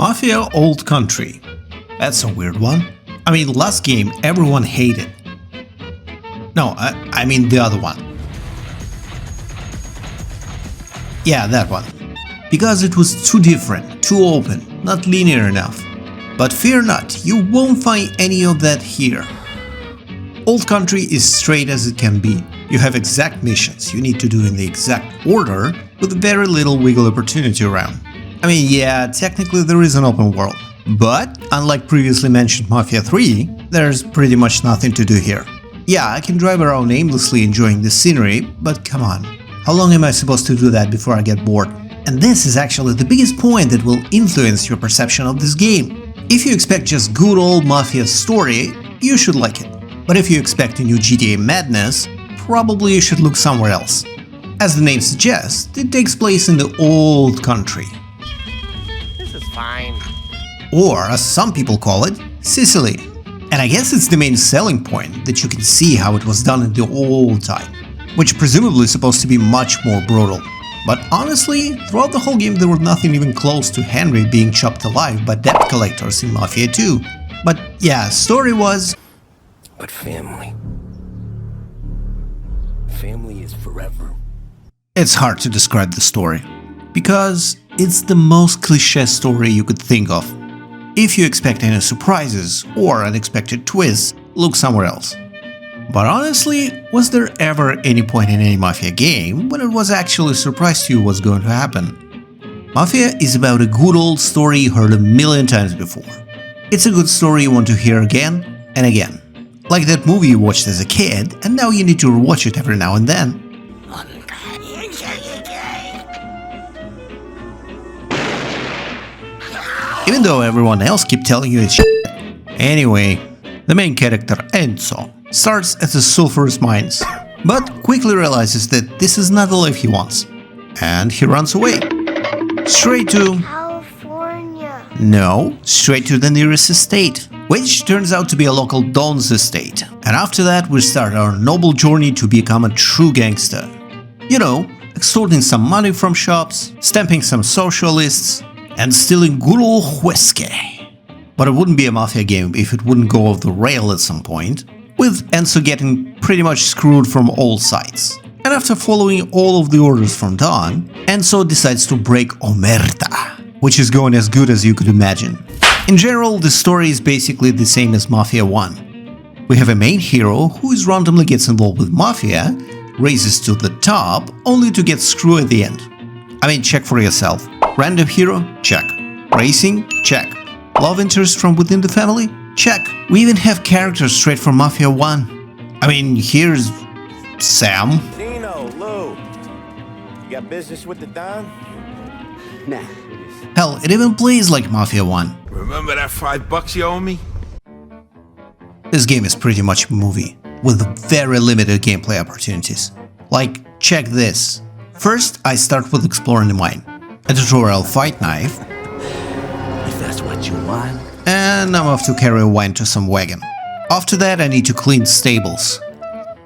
Mafia Old Country. That's a weird one. I mean, last game everyone hated. No, I mean the other one. Yeah, that one. Because it was too different, too open, not linear enough. But fear not, you won't find any of that here. Old Country is straight as it can be. You have exact missions you need to do in the exact order, with very little wiggle opportunity around. I mean, yeah, technically there is an open world, but unlike previously mentioned Mafia 3, there's pretty much nothing to do here. Yeah, I can drive around aimlessly enjoying the scenery, but come on, how long am I supposed to do that before I get bored? And this is actually the biggest point that will influence your perception of this game. If you expect just good old Mafia story, you should like it. But if you expect a new GTA madness, probably you should look somewhere else. As the name suggests, it takes place in the old country. This is fine. Or, as some people call it, Sicily. And I guess it's the main selling point, that you can see how it was done in the old time, which presumably is supposed to be much more brutal. But honestly, throughout the whole game there was nothing even close to Henry being chopped alive by debt collectors in Mafia 2. But yeah, story was... But family is forever. It's hard to describe the story, because it's the most cliché story you could think of. If you expect any surprises or unexpected twists, look somewhere else. But honestly, was there ever any point in any Mafia game when it was actually a surprise to you what's going to happen? Mafia is about a good old story you heard a million times before. It's a good story you want to hear again and again. Like that movie you watched as a kid, and now you need to rewatch it every now and then. Even though everyone else keep telling you it's shit. Anyway, the main character, Enzo, starts at the sulfurous mines, but quickly realizes that this is not the life he wants. And he runs away. Straight to... California. No, straight to the nearest estate, which turns out to be a local Don's estate. And after that we start our noble journey to become a true gangster. You know, extorting some money from shops, stamping some socialists, and stealing good old whiskey. But it wouldn't be a Mafia game if it wouldn't go off the rail at some point, with Enzo getting pretty much screwed from all sides. And after following all of the orders from Don, Enzo decides to break Omerta, which is going as good as you could imagine. In general, the story is basically the same as Mafia 1. We have a main hero who randomly gets involved with Mafia, raises to the top, only to get screwed at the end. I mean, check for yourself. Random hero? Check. Racing? Check. Love interest from within the family? Check. We even have characters straight from Mafia 1. I mean, here's... Sam. Dino, Lou. You got business with the Don? Nah. Hell, it even plays like Mafia 1. Remember that $5 you owe me? This game is pretty much a movie, with very limited gameplay opportunities. Like, check this. First, I start with exploring the mine. A tutorial fight knife. If that's what you want. And I'm off to carry wine to some wagon. After that, I need to clean stables.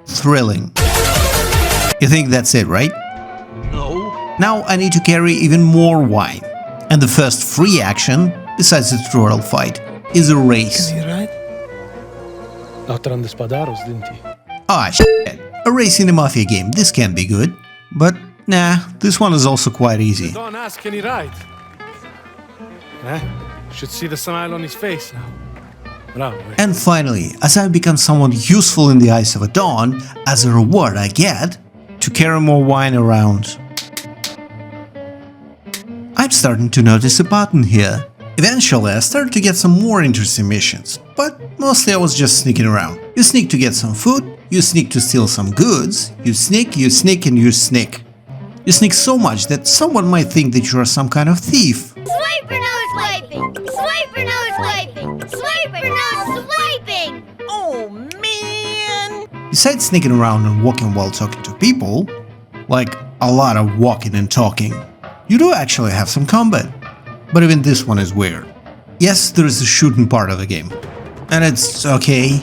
Thrilling. You think that's it, right? No. Now I need to carry even more wine. And the first free action, besides the tutorial fight, is a race. He right? Outrun the Spadaros, didn't he? Ah, shit. A race in a Mafia game, this can't be good. But nah, this one is also quite easy. Don't ask, can he ride? Should see the smile on his face now. Bravo. And finally, as I become someone useful in the eyes of a Don, as a reward I get to carry more wine around. I'm starting to notice a pattern here. Eventually I started to get some more interesting missions, but mostly I was just sneaking around. You sneak to get some food, you sneak to steal some goods, you sneak, and you sneak. You sneak so much that someone might think that you are some kind of thief. Swiper no swiping! Swiper no swiping! Swiper no swiping! Oh, man! Besides sneaking around and walking while talking to people, like a lot of walking and talking, you do actually have some combat. But even this one is weird. Yes, there is a shooting part of the game, and it's okay,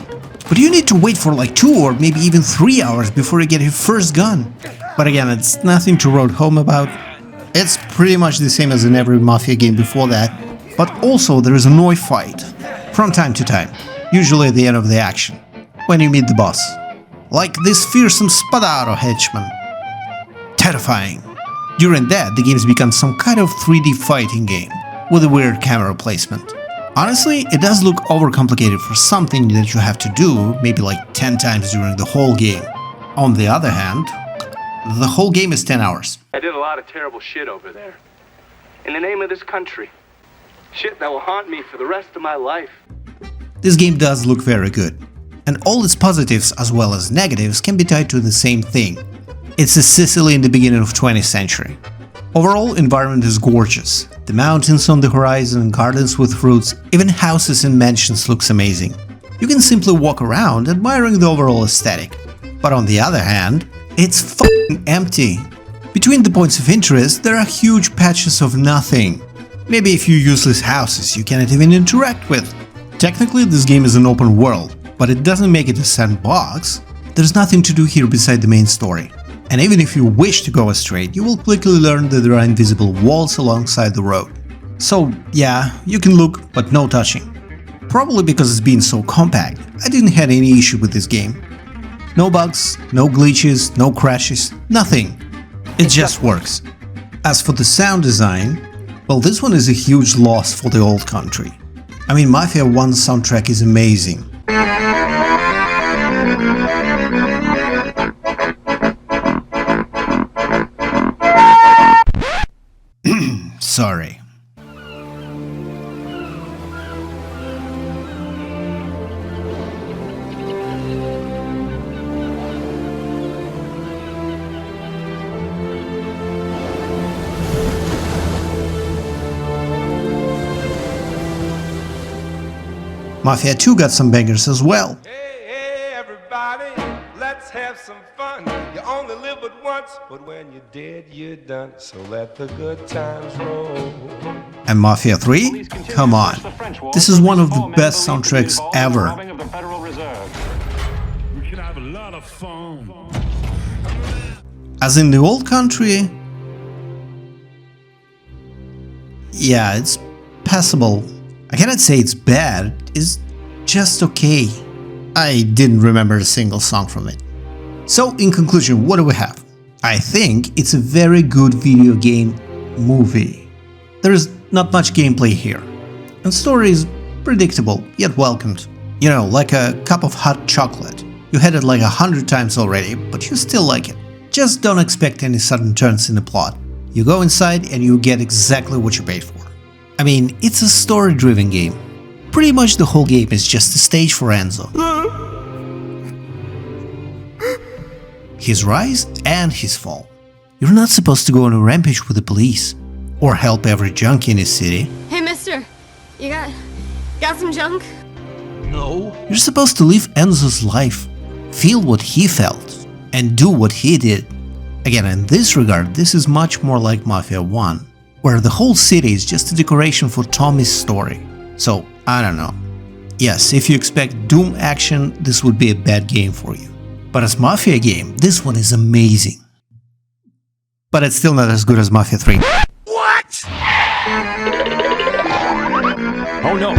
but you need to wait for like 2 or maybe even 3 hours before you get your first gun. But again, it's nothing to write home about. It's pretty much the same as in every Mafia game before that. But also there is a knife fight, from time to time, usually at the end of the action, when you meet the boss. Like this fearsome Spadaro henchman. Terrifying. During that, the games become some kind of 3D fighting game, with a weird camera placement. Honestly, it does look overcomplicated for something that you have to do maybe like 10 times during the whole game. On the other hand, the whole game is 10 hours. I did a lot of terrible shit over there. In the name of this country. Shit that will haunt me for the rest of my life. This game does look very good. And all its positives as well as negatives can be tied to the same thing. It's a Sicily in the beginning of 20th century. Overall, environment is gorgeous. The mountains on the horizon, gardens with fruits, even houses and mansions looks amazing. You can simply walk around admiring the overall aesthetic. But on the other hand, it's f***ing empty. Between the points of interest, there are huge patches of nothing. Maybe a few useless houses you cannot even interact with. Technically, this game is an open world, but it doesn't make it a sandbox. There's nothing to do here beside the main story. And even if you wish to go astray, you will quickly learn that there are invisible walls alongside the road. So yeah, you can look, but no touching. Probably because it's been so compact, I didn't have any issue with this game. No bugs, no glitches, no crashes, nothing. It just works. As for the sound design, well, this one is a huge loss for the old country. I mean, Mafia 1's soundtrack is amazing. Sorry. Mafia 2 got some bangers as well. Hey, everybody, let's have some fun. You only live but once, but when you're dead, you're done. So let the good times roll. And Mafia 3? Come on. This is one of the best soundtracks ever. We can have a lot of fun. As in the old country, yeah, it's passable. I cannot say it's bad, it's just okay. I didn't remember a single song from it. So, in conclusion, what do we have? I think it's a very good video game movie. There is not much gameplay here, and story is predictable, yet welcomed. You know, like a cup of hot chocolate. You had it like 100 times already, but you still like it. Just don't expect any sudden turns in the plot. You go inside and you get exactly what you paid for. I mean, it's a story-driven game. Pretty much the whole game is just a stage for Enzo. His rise and his fall. You're not supposed to go on a rampage with the police, or help every junkie in his city. Hey, mister, you got some junk? No. You're supposed to live Enzo's life, feel what he felt, and do what he did. Again, in this regard, this is much more like Mafia 1. Where the whole city is just a decoration for Tommy's story. So, I don't know. Yes, if you expect Doom action, this would be a bad game for you. But as Mafia game, this one is amazing. But it's still not as good as Mafia 3. What? Oh no.